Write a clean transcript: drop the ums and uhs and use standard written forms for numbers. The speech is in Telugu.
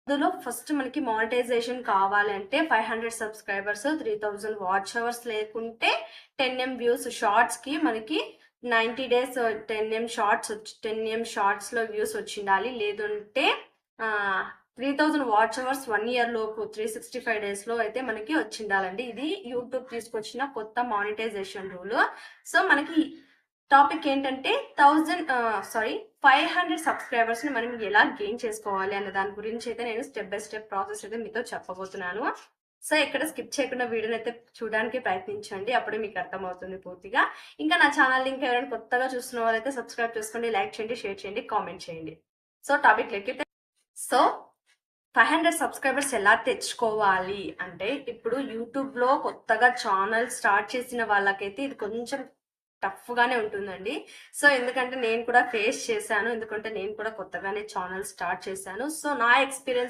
ఇందులో ఫస్ట్ మనకి మానిటైజేషన్ కావాలి అంటే 500 సబ్స్క్రైబర్స్, 3000 వాచ్ అవర్స్ లేకుంటే 10M వ్యూస్ షార్ట్స్కి మనకి 90 days 10M షార్ట్స్ 10M షార్ట్స్లో వ్యూస్ వచ్చిండాలి. లేదంటే 3000 వాచ్ అవర్స్ 1 year లోపు 365 daysలో అయితే మనకి వచ్చిండాలండి. ఇది యూట్యూబ్ తీసుకొచ్చిన కొత్త మానిటైజేషన్ రూల్. సో మనకి టాపిక్ ఏంటంటే 500 సబ్స్క్రైబర్స్ని మనం ఎలా గెయిన్ చేసుకోవాలి అనే దాని గురించి అయితే నేను స్టెప్ బై స్టెప్ ప్రాసెస్ అయితే మీతో చెప్పబోతున్నాను. సో ఇక్కడ స్కిప్ చేయకుండా వీడియోని అయితే చూడడానికి ప్రయత్నించండి, అప్పుడే మీకు అర్థమవుతుంది పూర్తిగా. ఇంకా నా ఛానల్ లింక్ ఎవరైనా కొత్తగా చూస్తున్న వాళ్ళైతే సబ్స్క్రైబ్ చేసుకోండి, లైక్ చేయండి, షేర్ చేయండి, కామెంట్ చేయండి. సో టాపిక్ లెక్కితే 500 సబ్స్క్రైబర్స్ ఎలా తెచ్చుకోవాలి అంటే, ఇప్పుడు యూట్యూబ్లో కొత్తగా ఛానల్ స్టార్ట్ చేసిన వాళ్ళకైతే ఇది కొంచెం టఫ్గానే ఉంటుందండి. సో ఎందుకంటే నేను కూడా ఫేస్ చేశాను, ఎందుకంటే నేను కూడా కొత్తగానే ఛానల్ స్టార్ట్ చేశాను. సో నా ఎక్స్పీరియన్స్